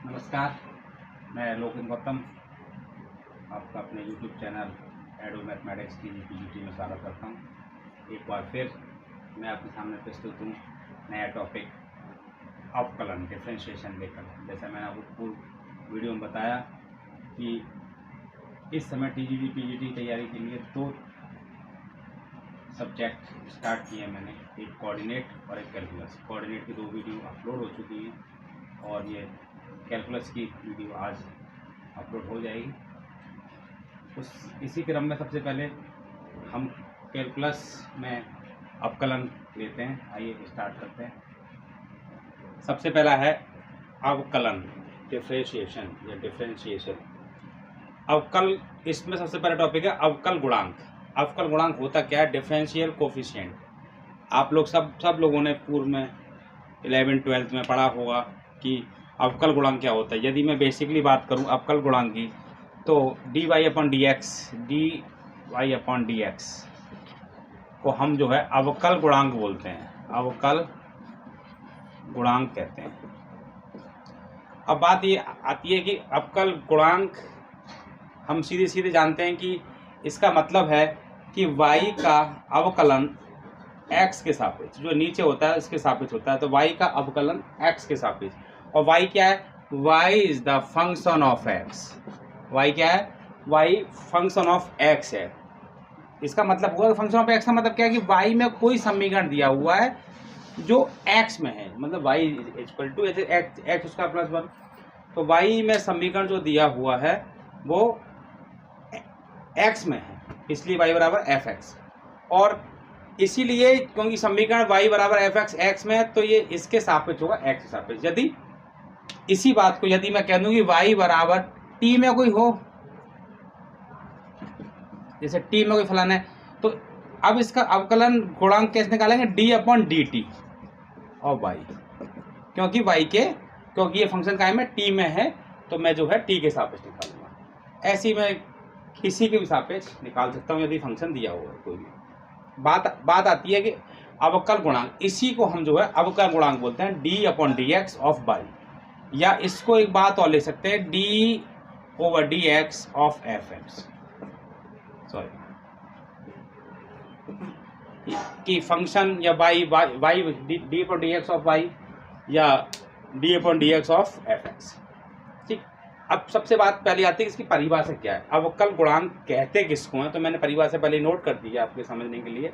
नमस्कार, मैं लोकेन गौतम आपका अपने YouTube चैनल एडो मैथमेटिक्स की पीजीटी में स्वागत करता हूँ। एक बार फिर मैं आपके सामने प्रस्तुत हूँ नया टॉपिक अवकलन डिफरेंशिएशन लेकर। जैसा मैंने आपको पूर्व वीडियो में बताया कि इस समय टीजीटी पीजीटी तैयारी के लिए 2 सब्जेक्ट स्टार्ट किए मैंने, एक कोऑर्डिनेट और एक कैलकुलस। कोऑर्डिनेट की 2 वीडियो अपलोड हो चुकी हैं और ये कैलकुलस की वीडियो आज अपलोड हो जाएगी। इसी क्रम में सबसे पहले हम कैलकुलस में अवकलन लेते हैं। आइए स्टार्ट करते हैं। सबसे पहला है अवकलन डिफरेंशिएशन या डिफरेंशिएशन। अवकल, इसमें सबसे पहला टॉपिक है अवकल गुणांक। अवकल गुणांक होता क्या है? Differential coefficient. आप लोग सब लोगों ने पूर्व में 11th-12th में पढ़ा होगा कि अवकल गुणांक क्या होता है। यदि मैं बेसिकली बात करूं अवकल गुणांक की, तो dy/dx को हम जो है अवकल गुणांक बोलते हैं, अवकल गुणांक कहते हैं। अब बात ये आती है कि अवकल गुणांक हम सीधे सीधे जानते हैं कि इसका मतलब है कि y का अवकलन x के सापेक्ष, जो नीचे होता है इसके सापेक्ष होता है, तो y का अवकलन x के सापेक्ष। और y क्या है? y is the function of x। y क्या है? y फंक्शन ऑफ x है। इसका मतलब हुआ फंक्शन ऑफ x का मतलब क्या है कि y में कोई समीकरण दिया हुआ है जो x में है, मतलब y इक्वल टू x उसका +1। तो y में समीकरण जो दिया हुआ है वो x में है, इसलिए y बराबर fx। और इसीलिए क्योंकि समीकरण y बराबर fx x में है, तो ये इसके सापेक्ष होगा, x के सापेक्ष। यदि इसी बात को यदि मैं कह दूं कि y बराबर t में कोई हो, जैसे t में कोई फलन है, तो अब इसका अवकलन गुणांक कैसे निकालेंगे? d/dt और y, क्योंकि ये फंक्शन कायम है t में है, तो मैं जो है t के सापेक्ष निकालूंगा। ऐसी मैं किसी के भी सापेक्ष निकाल सकता हूँ यदि फंक्शन दिया हुआ है कोई भी। बात आती है कि अवकल गुणांक, इसी को हम जो है अवकल गुणांक बोलते हैं, d/dx ऑफ y। या इसको एक बात और ले सकते हैं, d/dx ऑफ fx। सॉरी, कि फंक्शन या y d/dx ऑफ y या d/dx ऑफ fx। ठीक। अब सबसे बात पहले आती है इसकी परिभाषा क्या है, अवकल गुणांक कहते किसको हैं। तो मैंने परिभाषा पहले नोट कर दी है आपके समझने के लिए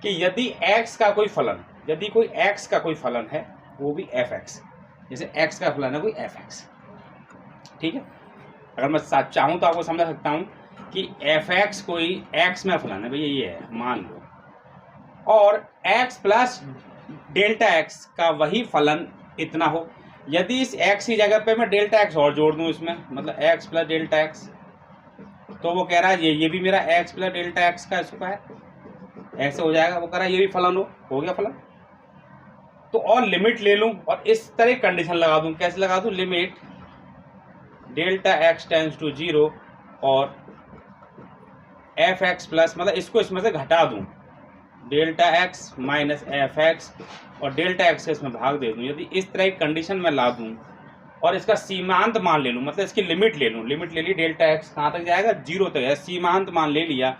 कि यदि x का कोई फलन, यदि कोई x का कोई फलन है, वो भी fx, जैसे x का फलन है कोई fx, ठीक है। अगर मैं चाहूँ तो आपको समझा सकता हूँ कि fx कोई x में फलन है, भैया ये है मान लो, और x प्लस डेल्टा x का वही फलन इतना हो। यदि इस x की जगह पे मैं डेल्टा x और जोड़ दूं इसमें, मतलब x प्लस डेल्टा x, तो वो कह रहा है ये भी मेरा x प्लस डेल्टा x का स्क्वायर ऐसे हो जाएगा। वो कह रहा है ये भी फलन हो गया फलन। तो और लिमिट ले लूं और इस तरह कंडीशन लगा दूं। कैसे लगा दूं? Limit delta x tends to 0 और fx प्लस, मतलब इसको इसमें से घटा दूं, डेल्टा x माइनस fx, और डेल्टा x से इसमें भाग दे दूं। यदि इस तरह की कंडीशन में ला दूं और इसका सीमांत मान ले लूं, मतलब इसकी लिमिट ले लूं, लिमिट ले ली, डेल्टा x कहाँ तक जाएगा? 0 तक है, सीमांत मान ले लिया,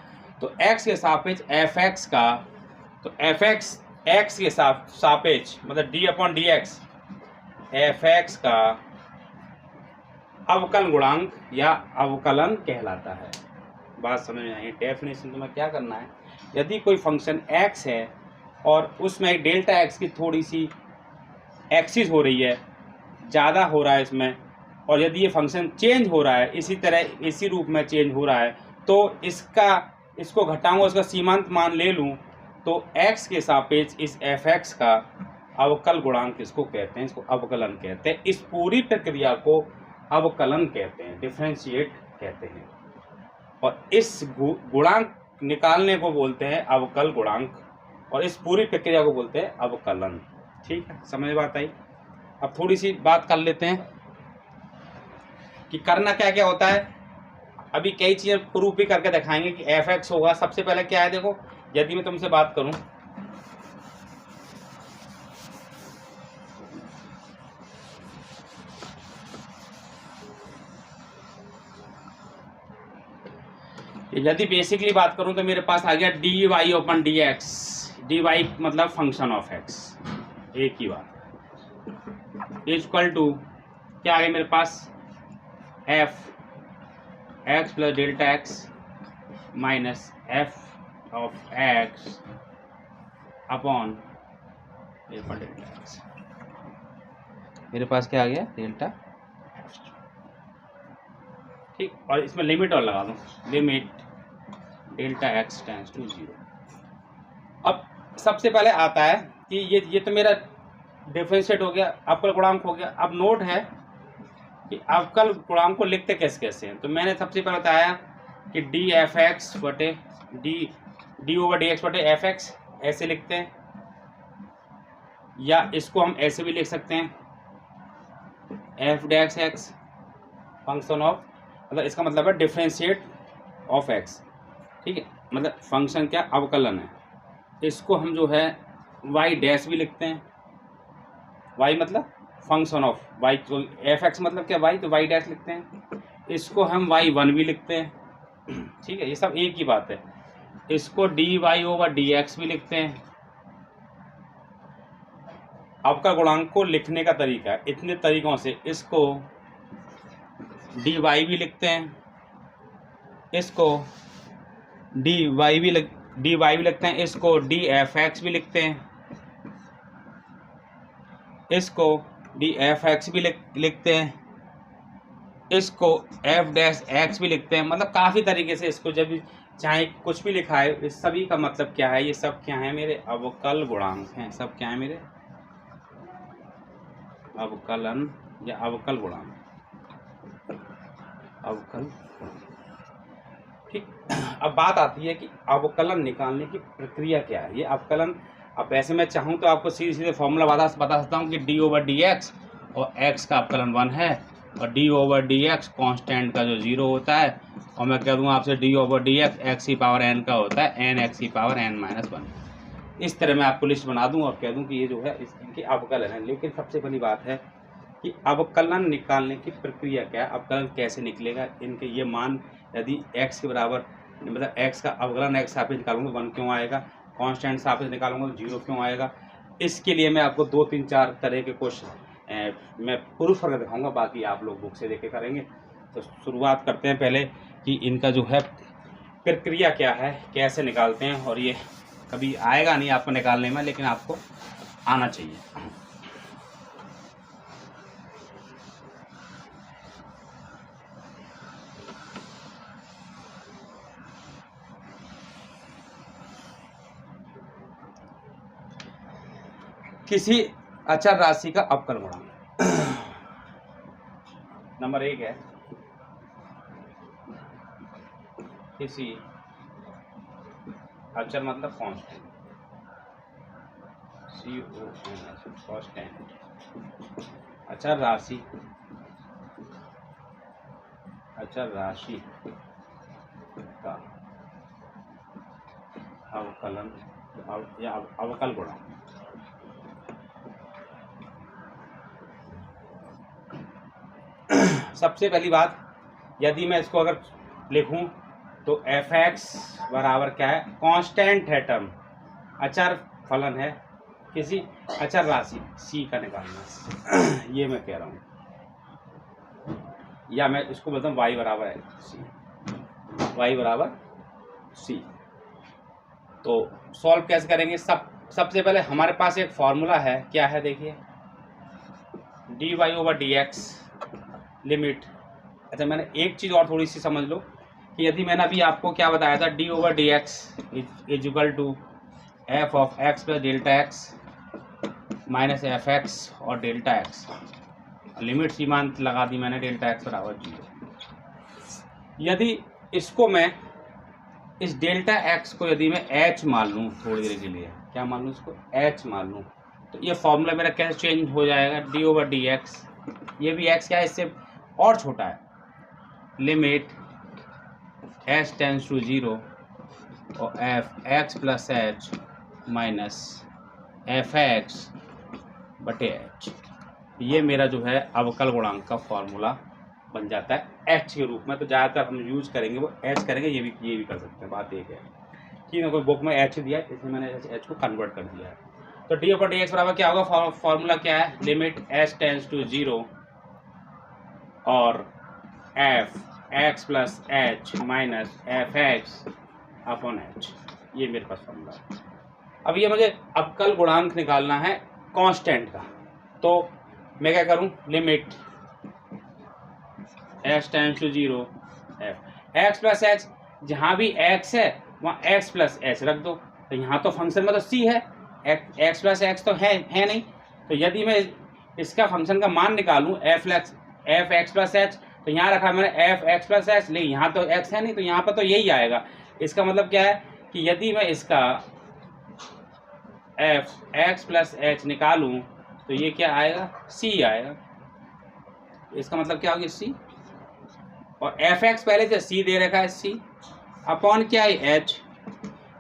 तो x के सापेक्ष fx का, तो fx x के सापेक्ष मतलब d/dx fx का अवकल गुणांक या अवकलन कहलाता है। बात समझ में आई? डेफिनेशन तुम्हें क्या करना है, यदि कोई फंक्शन x है और उसमें एक डेल्टा x की थोड़ी सी एक्सिस हो रही है, ज़्यादा हो रहा है इसमें, और यदि ये फंक्शन चेंज हो रहा है, इसी तरह इसी रूप में चेंज हो रहा है, तो इसको घटाऊंगा, उसका सीमांत मान ले लूं, तो x के सापेक्ष इस fx का अवकल गुणांक इसको कहते हैं, इसको अवकलन कहते हैं। इस पूरी प्रक्रिया को अवकलन कहते हैं, डिफरेंशिएट कहते हैं, और इस गुणांक निकालने को बोलते हैं अवकल गुणांक, और इस पूरी प्रक्रिया को बोलते हैं अवकलन। ठीक है, समझ बात आई? अब थोड़ी सी बात कर लेते हैं कि करना क्या क्या होता है। अभी कई चीज़ें प्रूफ भी करके दिखाएंगे कि fx होगा। सबसे पहले क्या है, देखो, यदि मैं तुमसे बात करूं यदि बेसिकली बात करूं तो मेरे पास आ गया d y upon d x, d y मतलब फंक्शन ऑफ एक्स, एक ही बात, इक्वल टू क्या आ गया मेरे पास, f x plus delta x minus f of x upon delta x. मेरे पास क्या आ गया, डेल्टा एक्स, ठीक। और इसमें लिमिट और लगा दूं, limit delta x tends to 0। अब सबसे पहले आता है कि ये तो मेरा डिफरेंशिएट हो गया, अवकल गुणांक हो गया। अब नोट है कि अवकल गुणांक को लिखते कैसे कैसे हैं। तो मैंने सबसे पहले बताया कि डी एफ एक्स बटे डी ओवर डी एक्स बटे एफ एक्स ऐसे लिखते हैं, या इसको हम ऐसे भी लिख सकते हैं, f dash x function of, मतलब इसका मतलब है डिफरेंशिएट ऑफ एक्स, ठीक है, मतलब फंक्शन क्या, अवकलन है। इसको हम जो है वाई डैश भी लिखते हैं, वाई मतलब फंक्शन ऑफ वाई, तो एफ एक्स मतलब क्या, वाई, तो वाई डैश लिखते हैं। इसको हम वाई वन भी लिखते हैं, ठीक है, ये सब एक ही बात है। इसको d y over d x भी लिखते हैं। अवकल गुणांक को लिखने का तरीका है इतने तरीकों से, इसको डी वाई भी लिखते हैं, इसको डी वाई भी लिखते हैं, इसको डी एफ एक्स भी लिखते हैं, इसको डी एफ एक्स भी लिखते हैं, इसको एफ डैश एक्स भी लिखते हैं। मतलब काफ़ी तरीके से इसको जब भी चाहे कुछ भी लिखा है, इस सभी का मतलब क्या है, ये सब क्या है, मेरे अवकल गुणांक हैं। सब क्या है, मेरे अवकलन या अवकल गुणांक, अवकल, ठीक। अब बात आती है कि अवकलन निकालने की प्रक्रिया क्या है। ये अवकलन, अब ऐसे मैं चाहूँ तो आपको सीधे सीधे फॉर्मूला बता सकता हूँ कि डी ओवर डी एक्स, और एक्स का अवकलन 1 है, और D over d x constant का जो 0 होता है, और मैं कह दूँगा आपसे D over d x x की पावर n का होता है, n एक्स की पावर n-1। इस तरह मैं आपको लिस्ट बना दूँ और कह दूँ कि ये जो है इनके अवकलन है। लेकिन सबसे बड़ी बात है कि अवकलन निकालने की प्रक्रिया क्या है, अवकलन कैसे निकलेगा, इनके ये मान यदि x के बराबर, मतलब x का अवकलन x सापेक्ष निकालूंगा 1 क्यों आएगा, कांस्टेंट सापेक्ष निकालूंगा तो 0 क्यों आएगा। इसके लिए मैं आपको 2 3 4 तरह के क्वेश्चन मैं प्रूफ करके दिखाऊंगा, बाकी आप लोग बुक से देख के करेंगे। तो शुरुआत करते हैं पहले कि इनका जो है प्रक्रिया क्या है, कैसे निकालते हैं। और ये कभी आएगा नहीं आपको निकालने में, लेकिन आपको आना चाहिए। किसी अचर राशि का अवकल गुणांक नंबर 1 है, किसी अचर मतलब कांस्टेंट, कांस्टेंट, अचर राशि का अवकलन या अवकल गुणांक। सबसे पहली बात, यदि मैं इसको अगर लिखूं तो एफ एक्स बराबर क्या है, कांस्टेंट है टर्म, अचर फलन है किसी अचर राशि सी का निकालना ये मैं कह रहा हूं, या मैं इसको बोलता हूँ वाई बराबर है सी, वाई बराबर सी। तो सॉल्व कैसे करेंगे, सबसे पहले हमारे पास एक फॉर्मूला है, क्या है देखिए, d y over d x limit. अच्छा, मैंने एक चीज़ और थोड़ी सी समझ लो कि यदि मैंने अभी आपको क्या बताया था, d over d x is equal to f of x plus delta x minus f x और डेल्टा एक्स, लिमिट सीमांत लगा दी मैंने, डेल्टा एक्स बराबर 0। यदि इसको मैं, इस डेल्टा एक्स को यदि मैं एच मान लूँ थोड़ी देर के लिए, क्या मान लूँ इसको, एच मान लूँ, तो ये फॉर्मूला मेरा कैसे चेंज हो जाएगा, डी ओवर डी एक्स, ये भी एक्स क्या है, इससे और छोटा है, लिमिट एच टेंस टू 0 और F x plus h minus f x बटे एच। ये मेरा जो है अवकल गुणांक का फॉर्मूला बन जाता है एच के रूप में। तो ज़्यादातर हम यूज करेंगे वो एच करेंगे, ये भी कर सकते हैं। बात एक है कि मेरे को बुक में एच दिया है, इसलिए मैंने एच को कन्वर्ट कर दिया है। तो डी ओवर डी एक्स बराबर क्या होगा, फॉर्मूला क्या है, लिमिट एच टेंड्स टू 0 और F x plus h minus f x upon H, ये मेरे पास फॉर्मूला है। अब ये मुझे अवकल गुणांक निकालना है कांस्टेंट का, तो मैं क्या करूं, limit h tends to 0 f x plus h, जहाँ भी एक्स है वहाँ एक्स प्लस एच रख दो। तो यहाँ तो फंक्शन में तो सी है, एक्स प्लस एक्स तो है नहीं। तो यदि मैं इसका फंक्शन का मान निकालूं एफ एक्स प्लस एच, तो यहाँ रखा मैंने एफ एक्स प्लस एच, लेकिन यहाँ तो एक्स है नहीं, तो यहाँ पर तो यही आएगा। इसका मतलब क्या है कि यदि मैं इसका एफ एक्स प्लस एच निकालूं तो ये क्या आएगा, सी आएगा। इसका मतलब क्या होगा, सी, और एफ एक्स पहले से सी दे रखा है, सी अपॉन क्या है एच।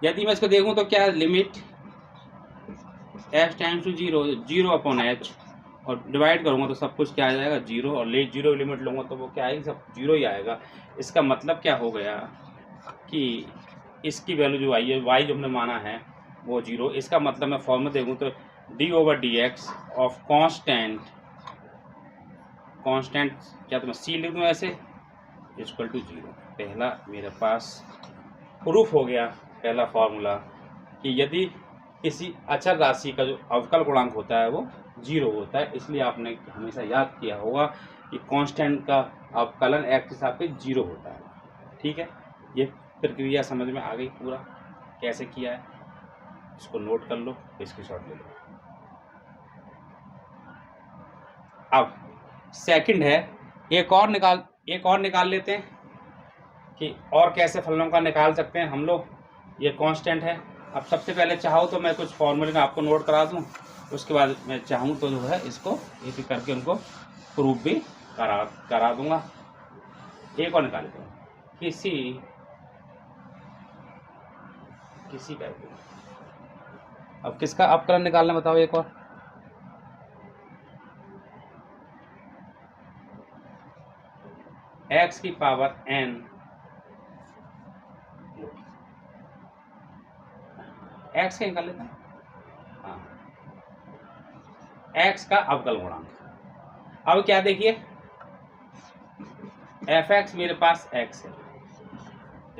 यदि मैं इसको देखूं तो क्या, limit h tends to 0 upon h, और डिवाइड करूंगा तो सब कुछ क्या आ जाएगा 0, और ले 0 लिमिट लूँगा तो वो क्या आएगी, सब 0 ही आएगा। इसका मतलब क्या हो गया कि इसकी वैल्यू जो आई है, वाई जो हमने माना है वो 0। इसका मतलब मैं फॉर्मूला देखूँ तो D over d x of constant क्या, तो मैं सी लिख दूँ ऐसे, इक्वल टू 0। पहला मेरे पास प्रूफ हो गया, पहला फॉर्मूला, कि यदि किसी अचर राशि का जो अवकल गुणांक होता है वो 0 होता है। इसलिए आपने हमेशा याद किया होगा कि कांस्टेंट का अवकलन एक्स के सापेक्ष 0 होता है। ठीक है, ये प्रक्रिया समझ में आ गई, पूरा कैसे किया है, इसको नोट कर लो, स्क्रीनशॉट ले लो। अब सेकंड है, एक और निकाल लेते हैं कि और कैसे फलनों का निकाल सकते हैं हम लोग। ये कांस्टेंट है। अब सबसे पहले चाहो तो मैं कुछ फॉर्मूले में आपको नोट करा दूं, उसके बाद मैं चाहूँ तो जो है इसको एक एक करके उनको प्रूफ भी करा दूंगा। एक और निकाल लेते हैं, किसी का अब किसका अवकलन निकालना बताओ, एक और x की पावर n, x का निकाल लेते हैं, हाँ, x का अवकल गुणांक। अब क्या देखिए, एफ एक्स मेरे पास x है,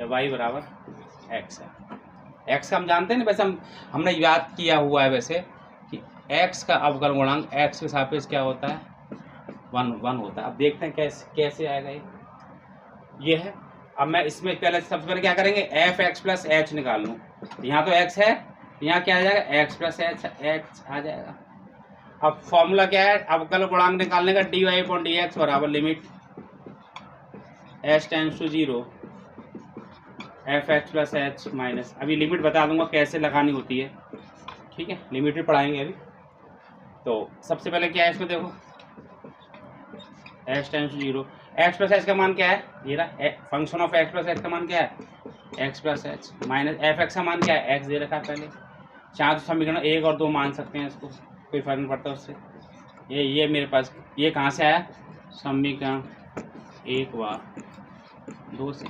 या y बराबर x है। x का हम जानते हैं ना, वैसे हमने याद किया हुआ है वैसे कि x का अवकल गुणांक x के सापेक्ष क्या होता है, 1 होता है। अब देखते हैं कैसे आएगा ये है। अब मैं इसमें सबसे पहले क्या करेंगे, एफ एक्स प्लस एच निकाल लूँ। यहाँ तो x है, यहाँ क्या आ जाएगा, एक्स प्लस एच आ जाएगा। अब फॉर्मूला क्या है अवकल गुणांक निकालने का, d y upon d x बराबर limit h tends to 0 f x plus h minus, अभी लिमिट बता दूंगा कैसे लगानी होती है। ठीक है, लिमिट भी पढ़ाएंगे अभी। तो सबसे पहले क्या है, इसको देखो, h tends to 0, x plus h का मान क्या है, ये रहा function of x plus h का मान क्या है, x plus h minus f x का मान क्या है, एक्स दे रखा है पहले। चाहे तो समीकरण 1 और 2 मान सकते हैं, इसको कोई फर्क नहीं पड़ता उससे। ये मेरे पास ये कहाँ से आया, समीकरण 1 व 2 से।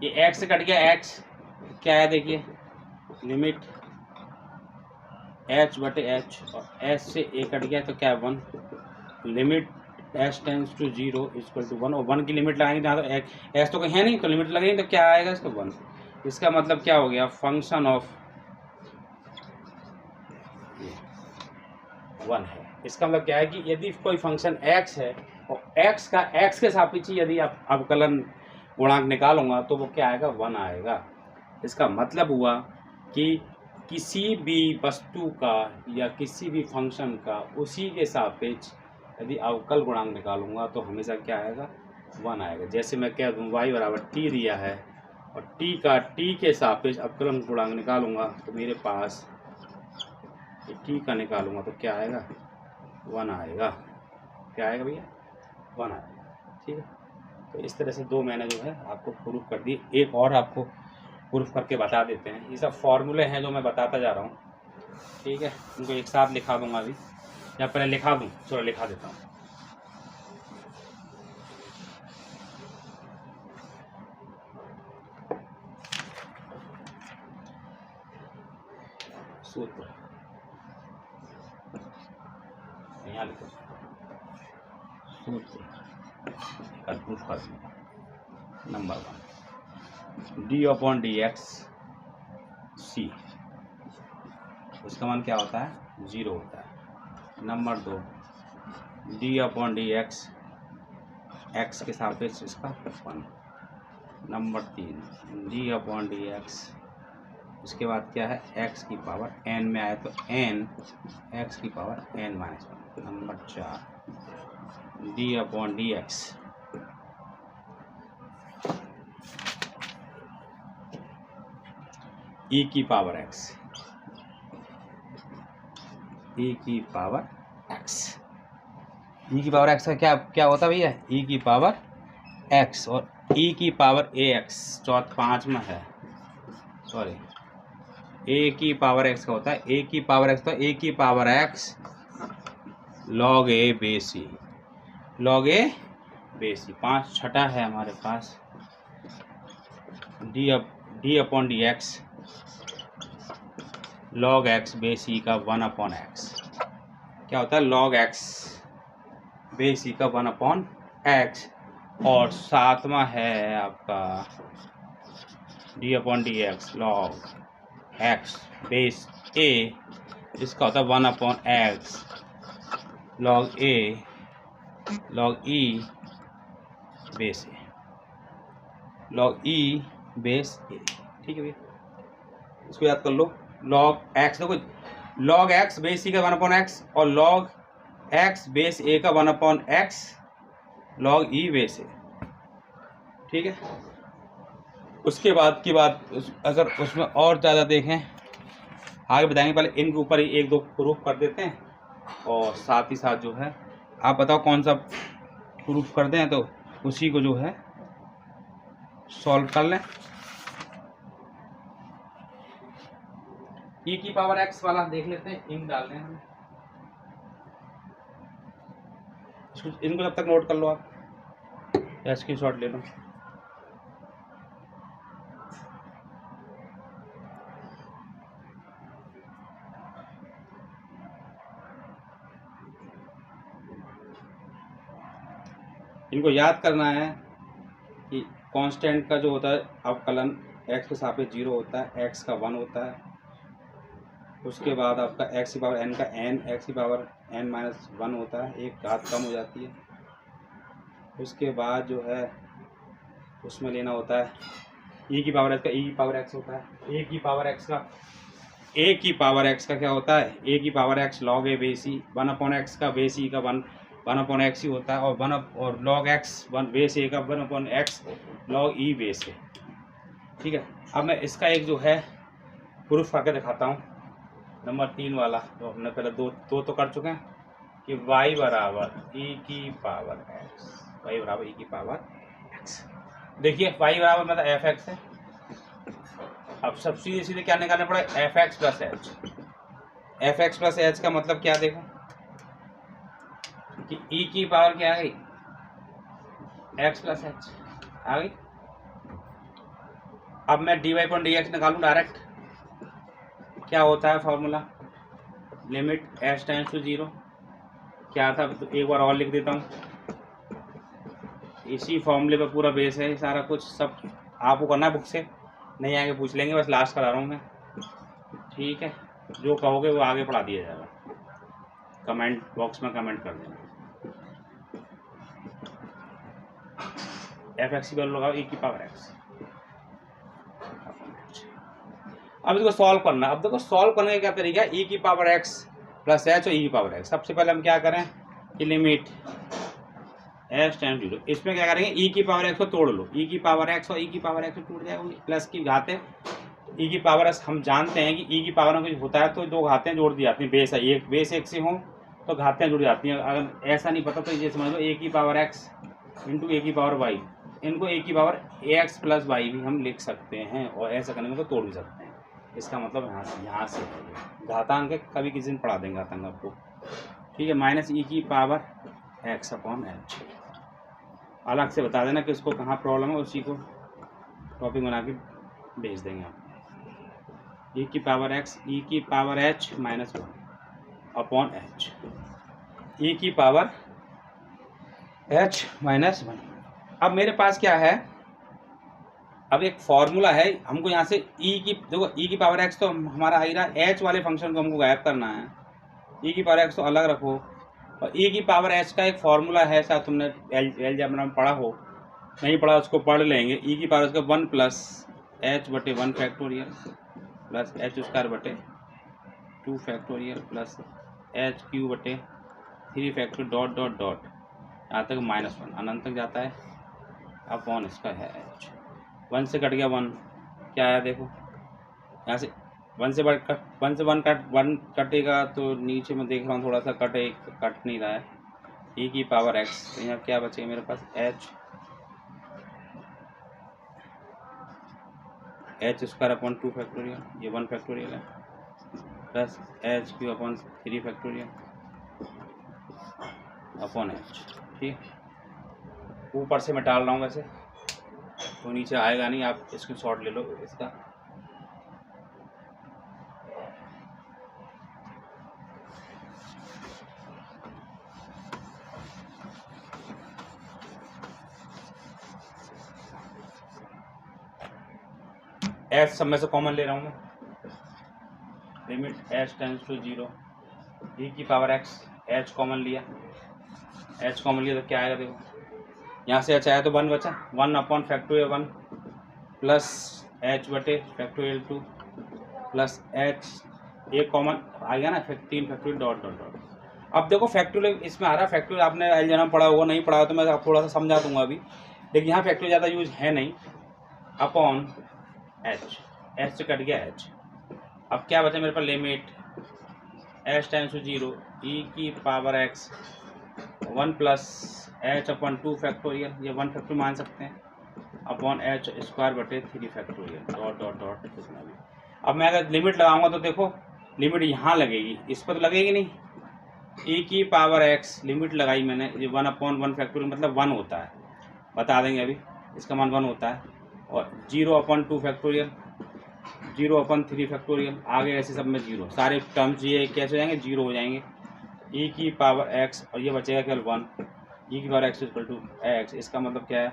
ये एक्स से कट गया, एक्स क्या है देखिए, लिमिट एच बटे एच, और एच से ए कट गया तो क्या है 1, limit h tends to 0 equal to 1, और 1 की लिमिट लगाएंगे जहाँ तो एच तो कहीं है नहीं, तो लिमिट लगेंगे तो क्या आएगा इसका 1। इसका मतलब क्या हो गया, फंक्शन ऑफ 1 है। इसका मतलब क्या है कि यदि कोई फंक्शन x है और x का x के सापेक्ष यदि आप अवकलन गुणांक निकालूंगा तो वो क्या आएगा, 1 आएगा। इसका मतलब हुआ कि किसी भी वस्तु का या किसी भी फंक्शन का उसी के सापेक्ष यदि अवकल गुणांक निकालूंगा तो हमेशा क्या आएगा, 1 आएगा। जैसे मैं कह दूँ y बराबर t दिया है और t का t के सापेक्ष अवकलन गुणांक निकालूंगा तो मेरे पास t का निकालूंगा तो क्या आएगा, 1 आएगा। क्या आएगा भैया, 1 आएगा। ठीक है, तो इस तरह से 2 मैंने जो है आपको प्रूफ कर दी। एक और आपको प्रूफ करके बता देते हैं। ये सब फॉर्मूले हैं जो मैं बताता जा रहा हूँ। ठीक है, उनको एक साथ लिखा दूंगा अभी, या पहले लिखा दूँ, चलो लिखा देता हूँ। सूत्र यहाँ लिखो, सूत्र प्रूफ कर number 1 d upon d x C, उसका मान क्या होता है 0 होता है। Number 2 d upon d x x के सापेक्ष इसका 1। Number 3 d upon d x, इसके बाद क्या है एक्स की पावर n में आए तो n एक्स की power n minus 1। Number 4 D upon d x e की पावर x, e की पावर x, e की पावर x का क्या होता है भैया e की पावर x, और e की पावर ax चौथ 5 में है, सॉरी a की पावर x का होता है a की पावर x, तो a की power x log a base e, log a base e। 5 छठा है हमारे पास d upon d x log x base e का 1 अपॉन x, क्या होता है log x बेस e का 1 अपॉन x, और 7वां है आपका d upon d x log x base a, इसका होता है 1 upon x log a log e base a, log e base a। ठीक है भैया, इसको याद कर लो। log x, देखो log x बेस c का 1 अपॉन x और log x बेस a का 1 upon x log e base a। ठीक है, उसके बाद की बात अगर उसमें और ज़्यादा देखें आगे बताएंगे, पहले इनके ऊपर ही 1-2 प्रूफ कर देते हैं, और साथ ही साथ जो है आप बताओ कौन सा प्रूफ कर दें, तो उसी को जो है सॉल्व कर लें। e की पावर x वाला देख लेते हैं, इन डाल दें हम, इनको जब तक नोट कर लो आप, या स्क्रीनशॉट ले लो। इनको याद करना है कि कांस्टेंट का जो होता है अवकलन x के सापेक्ष 0 होता है, x का 1 होता है, उसके बाद आपका x की पावर n का n x की पावर n माइनस 1 होता है, एक घात कम हो जाती है। उसके बाद जो है उसमें लेना होता है e की पावर x का, e की पावर x होता है, a की पावर x का, a की पावर x का क्या होता है a की power x log a base e, 1 upon x का बेस e का 1 अपॉन x ही होता है, और log x 1 बेस a का 1 upon x log e base a। ठीक है, अब मैं इसका एक जो है प्रूफ करके दिखाता हूँ, नंबर 3 वाला, तो हमने पहले दो तो कर चुके हैं कि y बराबर e की पावर x, y बराबर e की पावर x। देखिए y बराबर मतलब एफ एक्स है, अब सब सीधे क्या निकालना पड़ेगा F x plus H. F x plus h का मतलब क्या, देखो कि e की पावर क्या आ गई x प्लस एच आ गई। अब मैं dy अपॉन डी एक्स निकालूँ डायरेक्ट, क्या होता है formula, limit h tends to 0, क्या था तो एक बार और लिख देता हूँ, इसी फॉर्मूले पे पूरा बेस है सारा कुछ, सब आपको करना है बुक से, नहीं आगे पूछ लेंगे, बस लास्ट करा रहा हूँ मैं। ठीक है, जो कहोगे वो आगे पढ़ा दिया जाएगा, कमेंट बॉक्स में कमेंट कर देना। एफ एक्स की वैल्यू लगाओ e की पावर x। अब इसको सॉल्व करना, अब देखो सॉल्व करने का क्या तरीका है, e की पावर x प्लस h और e की पावर x। सबसे पहले हम क्या करें कि लिमिट h टाइम 0, इसमें क्या करेंगे e की पावर x को तोड़ लो, e की पावर x और e की पावर x टूट जाएगा, प्लस की घातें e की पावर x, हम जानते हैं कि e की पावर में कुछ होता है तो दो घातें जोड़ दी जाती हैं, बेस है एक, बेस एक से हों तो घातें जुड़ जाती हैं। अगर ऐसा नहीं पता तो ये समझ लो a की पावर x इंटू a की पावर y, इनको a की पावर ax प्लस y भी हम लिख सकते हैं, और ऐसा करने में तो तोड़ भी सकते हैं। इसका मतलब यहाँ से घातांक कभी किसी दिन पढ़ा देंगे घातांक आपको। ठीक है, माइनस e की पावर x अपॉन h, अलग से बता देना कि उसको कहाँ प्रॉब्लम है, उसी को टॉपिक बना के भेज देंगे आप। ई की पावर एक्स ई की power h minus 1 upon h, e की पावर एच माइनस 1। अब मेरे पास क्या है, अब एक फॉर्मूला है, हमको यहाँ से ई की, देखो ई की पावर एक्स तो हमारा आ ही रहा, एच वाले फंक्शन को हमको गायब करना है। ई की पावर एक्स तो अलग रखो, और ई की पावर एच का एक फॉर्मूला है, शायद तुमने एलजेब्रा में पढ़ा हो, नहीं पढ़ा उसको पढ़ लेंगे। ई की पावर का 1 प्लस एच बटे 1 फैक्टोरियल प्लस एच स्क्वायर बटे 2 फैक्टोरियल प्लस एच क्यू बटे 3 फैक्टोरियल डॉट डॉट डॉट यहाँ तक -1 अनंत तक जाता है, अपॉन इसका है एच। 1 से कट गया 1, क्या आया देखो, यहाँ से 1 से 1 कटेगा तो नीचे में देख रहा हूँ थोड़ा सा कट नहीं रहा है। ई की पावर एक्स, यहाँ क्या बचेगा मेरे पास, एच स्क्वायर अपॉन 2 फैक्टोरियल, ये 1 फैक्टोरियल है, plus H Q upon 3 factorial upon H. ठीक, ऊपर से मैं डाल रहा हूँ वैसे तो नीचे आएगा नहीं, आप स्क्रीनशॉट ले लो इसका। एच सब में से कॉमन ले रहा हूँ मैं, लिमिट एच टेंड्स टू 0, ई की पावर एक्स, एच कॉमन लिया, तो क्या आएगा देखो, यहाँ से एच आया तो 1 बचा, 1 अपॉन फैक्टोरियल 1 प्लस एच बटे फैक्टोरियल 2 प्लस एच, एक कॉमन आ गया ना, 3 फैक्टोरियल डॉट डॉट डॉट। अब देखो फैक्टोरियल इसमें आ रहा है, फैक्टोरियल आपने अलजेब्रा में पढ़ा होगा, नहीं पढ़ा तो मैं थोड़ा सा समझा दूंगा अभी, लेकिन यहाँ फैक्टोरियल ज़्यादा यूज है नहीं, अपॉन एच से कट गया एच। अब क्या बचा मेरे पास, लिमिट एच टेंड्स टू 0, ई की power x 1 plus H upon 2 factorial, ये 1 फैक्टोरियल मान सकते हैं, अपॉन एच स्क्वायर बटे 3 फैक्टोरियल डॉट डॉट डॉट कितना भी। अब मैं अगर लिमिट लगाऊंगा तो देखो लिमिट यहाँ लगेगी, इस पर तो लगेगी नहीं, ई की पावर एक्स लिमिट लगाई मैंने, ये 1 अपॉन 1 फैक्टोरियल मतलब 1 होता है, बता देंगे अभी, इसका मान 1 होता है, और 0 अपॉन 2 फैक्टोरियल, 0 अपॉन 3 फैक्टोरियल, आगे ऐसे सब में 0, सारे टर्म्स ये कैसे हो जाएंगे, 0 हो जाएंगे। ई की पावर एक्स, और ये बचेगा केवल 1, ई की power x equal to x, इसका मतलब क्या है,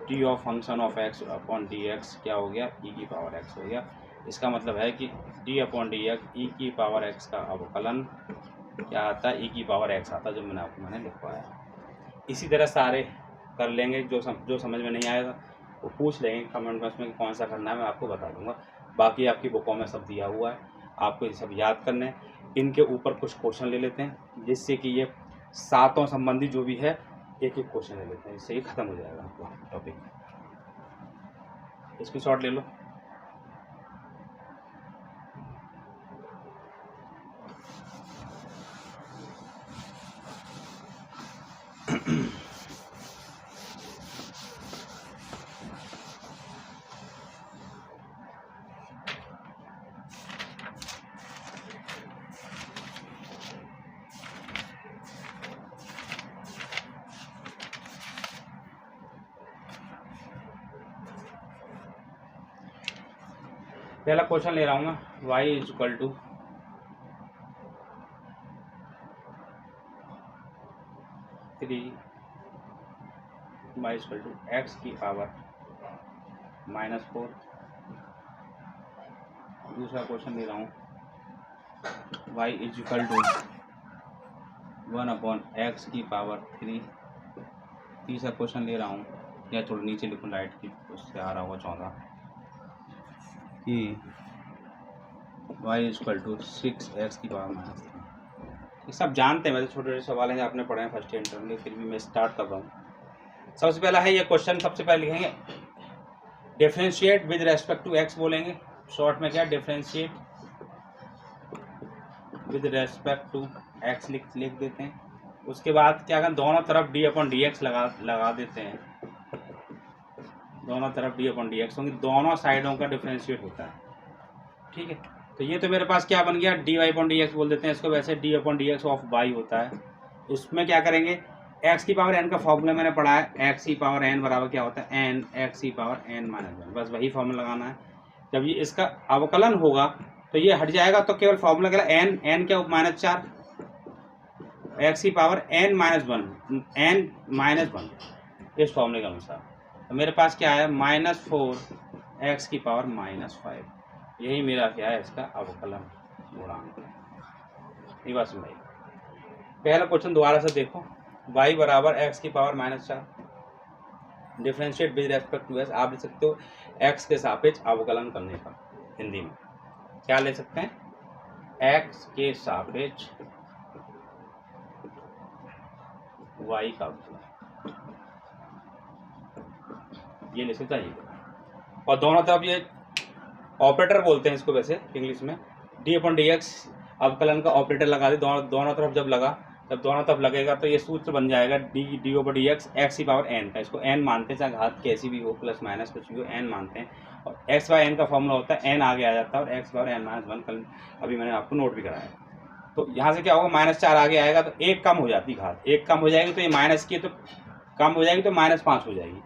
d of function of x upon d x क्या हो गया, ई की पावर एक्स हो गया। इसका मतलब है कि D upon d x, e की पावर एक्स का अवकलन क्या आता है, ई की पावर एक्स आता है, जो मैंने लिखवाया। इसी तरह सारे कर लेंगे, जो समझ में नहीं आएगा वो पूछ लेंगे कमेंट बॉक्स में, कौन सा करना है मैं आपको बता दूंगा। बाकी आपकी बुकों में सब दिया हुआ है, आपको ये सब याद करने हैं। इनके ऊपर कुछ क्वेश्चन ले लेते हैं, जिससे कि ये सातों संबंधी जो भी है एक एक क्वेश्चन ले लेते हैं, इससे ही खत्म हो जाएगा आपका टॉपिक। इसकी शॉर्ट ले लो। पहला क्वेश्चन ले रहा हूँ मैं, y is equal to y equal to x की पावर -4। दूसरा क्वेश्चन ले रहा हूँ, y is equal to 1 upon x की पावर 3। तीसरा क्वेश्चन ले रहा हूँ, या थोड़ा नीचे लिखूँ लाइट की, उससे आ रहा होगा 14, कि y इक्वल टू 6x की पावर -3। ये सब जानते हैं, वैसे छोटे छोटे सवाल हैं, आपने पढ़े हैं फर्स्ट ईयर इंटर में, फिर भी मैं स्टार्ट कर रहा हूँ। सबसे पहला है ये क्वेश्चन, सबसे पहले लिखेंगे differentiate with respect to x, बोलेंगे शॉर्ट में क्या, differentiate with respect to x लिख देते हैं। उसके बाद क्या करें, दोनों तरफ d अपॉन डी एक्स लगा देते हैं, दोनों तरफ d अपॉन डी एक्स होंगे, दोनों साइडों का डिफरेंशिएट होता है। ठीक है, तो ये तो मेरे पास क्या बन गया, d y upon d x बोल देते हैं इसको, वैसे d upon d x of y होता है। उसमें क्या करेंगे, एक्स की पावर एन का फॉर्मूला मैंने पढ़ा है, एक्स की पावर एन बराबर क्या होता है, एन एक्स की पावर एन -1, बस वही फॉर्मूला लगाना है। जब ये इसका अवकलन होगा तो ये हट जाएगा, तो केवल फॉर्मूला क्या एन, एन क्या -4 एक्स की पावर n -1 इस फॉर्मूले के अनुसार। तो मेरे पास क्या है -4 एक्स की पावर -5, यही मेरा क्या है इसका अवकलन गुणांक है। ये बात समझाइए। पहला क्वेश्चन दोबारा से देखो, y बराबर एक्स की power -4 differentiate with respect to s. आप ले सकते हो x के सापेक्ष अवकलन करने का, हिंदी में क्या ले सकते हैं, x के सापेक्ष y का अवकलन, ये ले सकते हैं। और दोनों तरफ ये ऑपरेटर बोलते हैं इसको वैसे इंग्लिश में, d/dx अवकलन का ऑपरेटर लगा दे, दोनों तरफ जब लगा, जब दोनों तरफ लगेगा तो ये सूत्र बन जाएगा d/dx एक्स की पावर n का, इसको n मानते हैं, चाहे घात कैसी भी हो, प्लस माइनस कुछ भी हो, n मानते हैं। और x/n का फॉर्मूला होता है n आगे आ जाता है, और x पावर n-1 कल अभी मैंने आपको नोट भी कराया। तो यहाँ से क्या होगा, -4 आगे आएगा तो एक कम हो जाती घात, एक कम हो जाएगी तो ये माइनस की, तो कम हो जाएगी तो -5 हो जाएगी।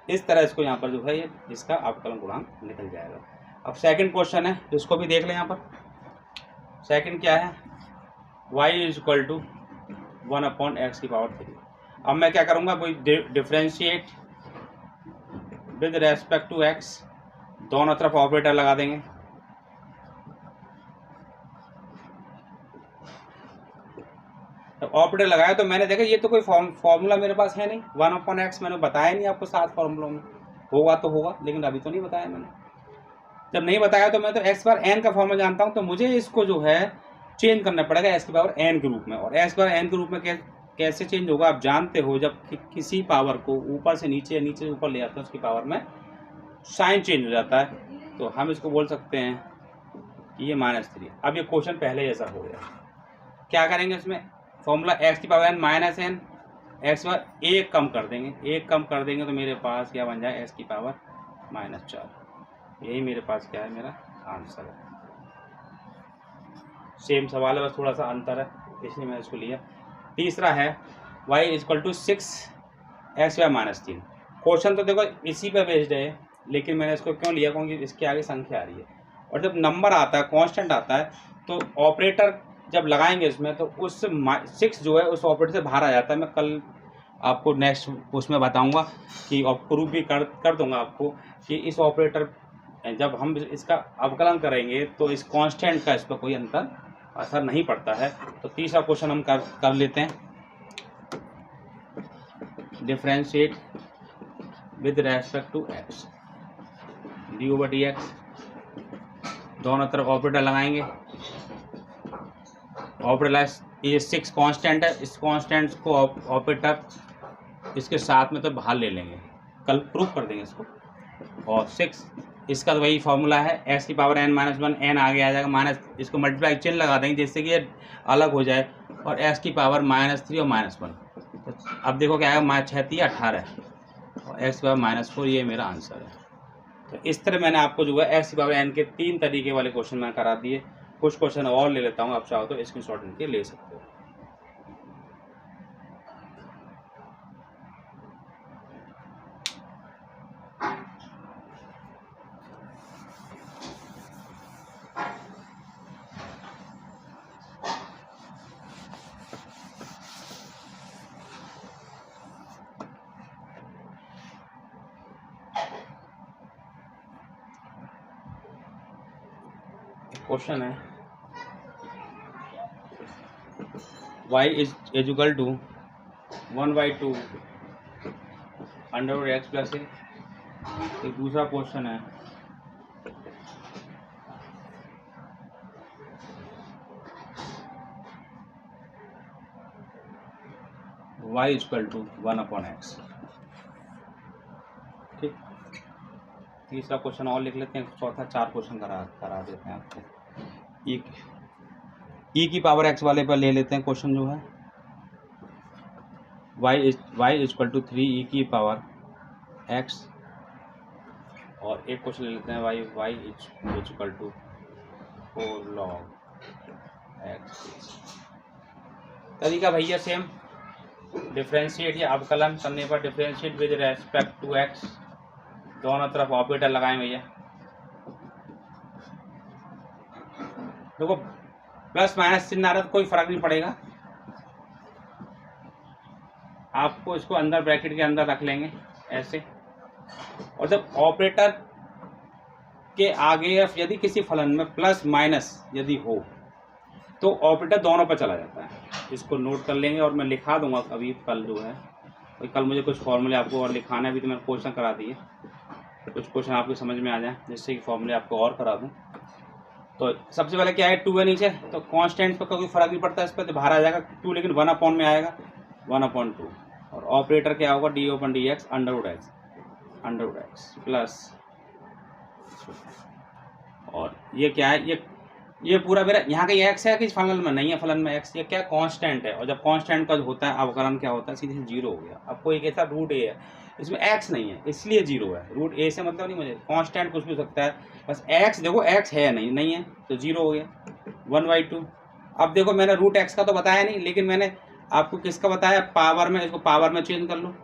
इस तरह इसको यहाँ पर जो है ये इसका अवकलन गुणांक निकल जाएगा। अब सेकंड क्वेश्चन है, इसको भी देख लें। यहाँ पर सेकंड क्या है, y = 1/x की पावर 3। अब मैं क्या करूँगा, कोई differentiate with respect to x, दोनों तरफ ऑपरेटर लगा देंगे। तो ऑपरेटर लगाया तो मैंने देखा ये तो कोई फॉर्मूला मेरे पास है नहीं, 1/x मैंने बताया नहीं आपको 7 फॉर्मूलों में, होगा तो होगा, लेकिन अभी तो नहीं बताया मैंने। जब नहीं बताया तो मैं तो x/n का फॉर्मूला जानता हूँ, तो मुझे इसको जो है चेंज करना पड़ेगा x की पावर n के रूप में। और x पावर n के रूप में कैसे चेंज होगा, आप जानते हो, जब किसी पावर को ऊपर से नीचे या नीचे से ऊपर ले जाते हैं उसकी पावर में साइन चेंज हो जाता है, तो हम इसको बोल सकते हैं कि ये -3। अब ये क्वेश्चन पहले जैसा हो गया, क्या करेंगे इसमें, फॉर्मूला x की पावर n -n, x पर 1 कम कर देंगे, 1 कम कर देंगे तो मेरे पास क्या बन जाए, x की पावर -4। यही मेरे पास क्या है, मेरा आंसर है। सेम सवाल है, बस थोड़ा सा अंतर है, इसलिए मैंने इसको लिया। तीसरा है y = 6 x y -3। क्वेश्चन तो देखो इसी पे बेस्ड है, लेकिन मैंने इसको क्यों लिया, क्योंकि इसके आगे संख्या आ रही है, और जब नंबर आता है, कांस्टेंट आता है, तो ऑपरेटर जब लगाएंगे इसमें तो उस 6 जो है उस ऑपरेटर से बाहर आ जाता है। मैं कल आपको नेक्स्ट उसमें बताऊंगा कि प्रूफ भी कर दूंगा आपको कि इस ऑपरेटर जब हम इसका अवकलन करेंगे तो इस कांस्टेंट का इस पर कोई असर नहीं पड़ता है। तो तीसरा क्वेश्चन हम कर लेते हैं, differentiate with respect to x d/dx, दोनों तरफ ऑपरेटर लगाएंगे। ऑपरेटर ये 6 कांस्टेंट है, इस कांस्टेंट को ऑपरेटर इसके साथ में तो बाहर ले लेंगे, कल प्रूफ कर देंगे इसको। और 6 इसका तो वही फॉर्मूला है, x की पावर n -1, n आगे आ जाएगा, माइनस इसको मल्टीप्लाई चिन्ह लगा देंगे जिससे कि ये अलग हो जाए, और x की पावर -3 और -1। तो अब देखो क्या आएगा, 6×3 = 18 और x की पावर -4, ये मेरा आंसर है। तो इस तरह मैंने आपको जो है x की पावर n के 3 तरीके वाले क्वेश्चन मैं करा दिए। कुछ क्वेश्चन और ले लेता हूँ, आप चाहो तो स्क्रीनशॉट इनके ले सकते हो। क्वेश्चन है y = 1/2 √x + a। एक दूसरा क्वेश्चन है y = 1/x। ठीक, तीसरा क्वेश्चन और लिख लेते हैं, चौथा 4 क्वेश्चन करा देते हैं आपको। e की पावर x वाले पर ले लेते हैं क्वेश्चन जो है, y = 3 e की पावर x, और एक क्वेश्चन ले लेते हैं y = 4 log x। तरीका भैया सेम, डिफरेंशिएट या अवकलन करने पर differentiate with respect to x, दोनों तरफ ऑपरेटर लगाएं भैया। देखो प्लस माइनस चिन्ह आ रहा है तो कोई फर्क नहीं पड़ेगा, आपको इसको अंदर ब्रैकेट के अंदर रख लेंगे ऐसे। और जब ऑपरेटर के आगे यदि किसी फलन में प्लस माइनस यदि हो तो ऑपरेटर दोनों पर चला जाता है। इसको नोट कर लेंगे और मैं लिखा दूंगा अभी कल जो है, और कल मुझे कुछ फॉर्मूले आपको और लिखाना है, अभी तो मैंने क्वेश्चन करा दिए, कुछ क्वेश्चन आपको समझ में आ जाए जिससे कि फॉर्मूले आपको और करा दूँ। तो सबसे पहले क्या है 2 है नीचे, तो कांस्टेंट पर कोई फर्क नहीं पड़ता, इस पर तो बाहर आ जाएगा 2, लेकिन 1/में आएगा 1/2। और ऑपरेटर क्या होगा d/dx अंडर एक्स प्लस, और ये क्या है, ये पूरा मेरा यहाँ का ये एक्स है कि फलन में नहीं है, फलन में एक्स, ये क्या कांस्टेंट है। और जब कांस्टेंट का जो होता है अवकलन क्या होता है, सीधे 0 हो गया। अब कोई कहता रूट ए है, इसमें एक्स नहीं है इसलिए 0 है, रूट ए से मतलब नहीं, मुझे कांस्टेंट कुछ भी हो सकता है, बस एक्स देखो एक्स है नहीं है तो 0 हो गया 1/2। अब देखो मैंने रूट एक्स का तो बताया नहीं, लेकिन मैंने आपको किसका बताया, पावर में, इसको पावर में चेंज कर लो,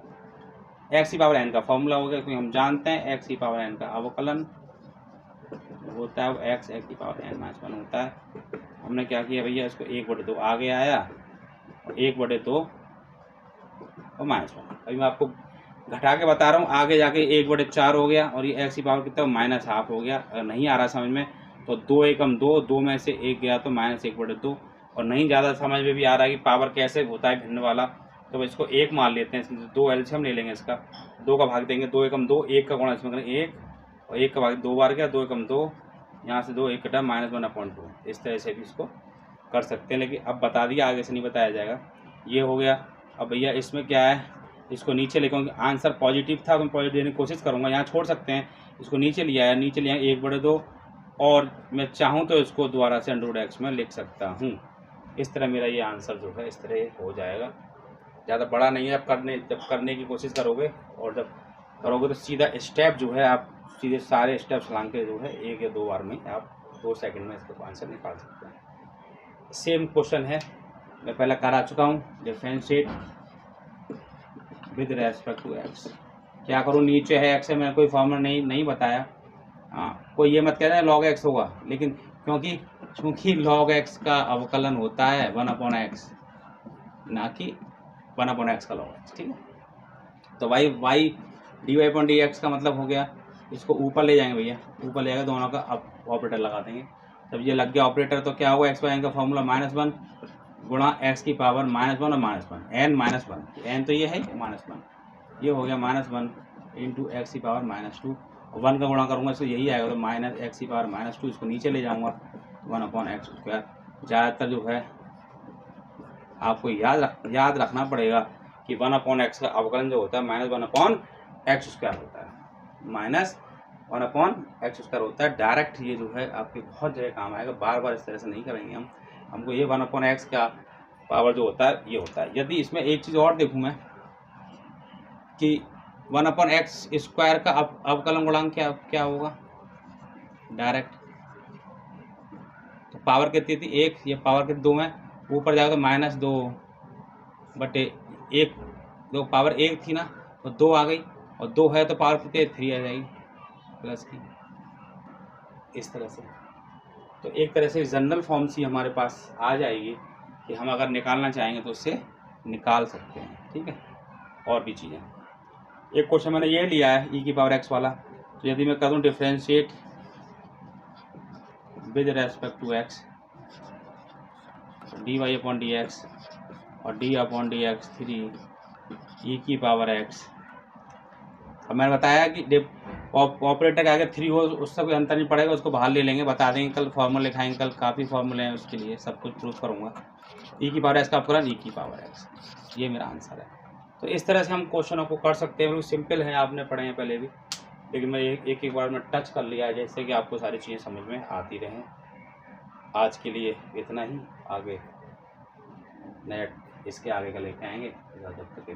x⁴n का फॉर्मूला हो गया, क्योंकि हम जानते हैं x⁴n का अवकलन होता है वो x⁴n-1 होता है। हमने क्या किया भैया, इसको 1/2 आगे आया और 1/2 और -1। अभी मैं आपको घटा के बता रहा हूँ, आगे जाके 1/4 हो गया, और ये x⁴ कितना -½ हो गया। अगर नहीं आ रहा समझ में तो 2 एकम 2, 2 में से 1 गया तो -1/2। और नहीं ज़्यादा समझ में भी आ रहा है कि पावर कैसे होता है भिन्न वाला, तो इसको 1 मान लेते हैं, इसमें 2 एलसीएम ले लेंगे, इसका 2 का भाग देंगे, 2 एकम 2, 1 का गुणा इसमें करें 1, और 1 का भाग 2 बार गया, 2 एकम 2, यहाँ से 2 1 कटा -1/2। इस तरह से भी इसको कर सकते हैं, लेकिन अब बता दिया, आगे से नहीं बताया जाएगा। ये हो गया। अब भैया इसमें क्या है, इसको नीचे लेकर, आंसर पॉजिटिव था तो मैं पॉजिटिव देने की कोशिश करूँगा, यहाँ छोड़ सकते हैं, इसको नीचे लिया है, नीचे लिया 1/2, और मैं चाहूँ तो इसको दोबारा से √x में लिख सकता हूँ। इस तरह मेरा ये आंसर जो है इस तरह हो जाएगा, ज़्यादा बड़ा नहीं है। जब करने की कोशिश करोगे और जब करोगे तो सीधा स्टेप जो है आप सीधे सारे स्टेप्स लांग के जो है 1 या 2 बार में आप 2 सेकंड में इसको आंसर निकाल सकते हैं। सेम क्वेश्चन है, मैं पहले करा चुका हूँ, differentiate with respect to x. क्या करूँ, नीचे है एक्स है, मैंने कोई फॉर्मूला नहीं बताया। हाँ, कोई ये मत कहना log x होगा, लेकिन क्योंकि log x का अवकलन होता है 1/x, ना कि 1/x का log x, ठीक है। तो y dy/dx का मतलब हो गया, इसको ऊपर ले जाएंगे भैया, ऊपर ले जाएगा, दोनों का अब ऑपरेटर लगा देंगे। तब ये लग गया ऑपरेटर, तो क्या होगा, x/n का फॉर्मूला -1 गुणा x⁴ -1 और -1 n-1, n तो ये है -1, ये हो गया -1 इंटू x⁴ -2, 1 का गुणा करूँगा इसको यही आएगा, तो -x⁴ -2, इसको नीचे ले जाऊँगा 1/x²। ज़्यादातर जो है आपको याद रखना पड़ेगा कि 1/x का अवकलन जो होता है -1/x² होता है, -1/x² होता है। डायरेक्ट ये जो है आपके बहुत जगह काम आएगा, बार बार इस तरह से नहीं करेंगे हमको ये 1/x का पावर जो होता है ये होता है। यदि इसमें एक चीज़ और देखूँ मैं कि 1/x² का अवकलन गुणांक क्या होगा, डायरेक्ट तो पावर कितनी थी 1, ये पावर कितनी 2 है, ऊपर जाएगा तो -2/1, जो पावर 1 थी ना तो 2 आ गई, और 2 है तो पावर कितनी 3 आ जाएगी प्लस की, इस तरह से। तो एक तरह से जनरल फॉर्म सी हमारे पास आ जाएगी कि हम अगर निकालना चाहेंगे तो उससे निकाल सकते हैं, ठीक है। और भी चीज़ें, एक क्वेश्चन मैंने ये लिया है e⁴x वाला, तो यदि मैं करूँ differentiate with respect to x dy/dx और d/dx 3 e⁴x। अब मैंने बताया कि ऑपरेटर के आगे 3 हो उससे कोई अंतर नहीं पड़ेगा, उसको बाहर ले लेंगे, बता देंगे, कल फॉर्मूला लिखाएंगे, कल काफ़ी फॉर्मूले हैं उसके लिए, सब कुछ प्रूफ करूँगा। e⁴x का अवकलन e⁴x, ये मेरा आंसर है। तो इस तरह से हम क्वेश्चनों को कर सकते हैं, बिल्कुल सिंपल है, आपने पढ़े हैं पहले भी, लेकिन मैं एक बार में टच कर लिया है जैसे कि आपको सारी चीज़ें समझ में आती रहें। आज के लिए इतना ही, आगे नया इसके आगे का लेके आएंगे, जब तक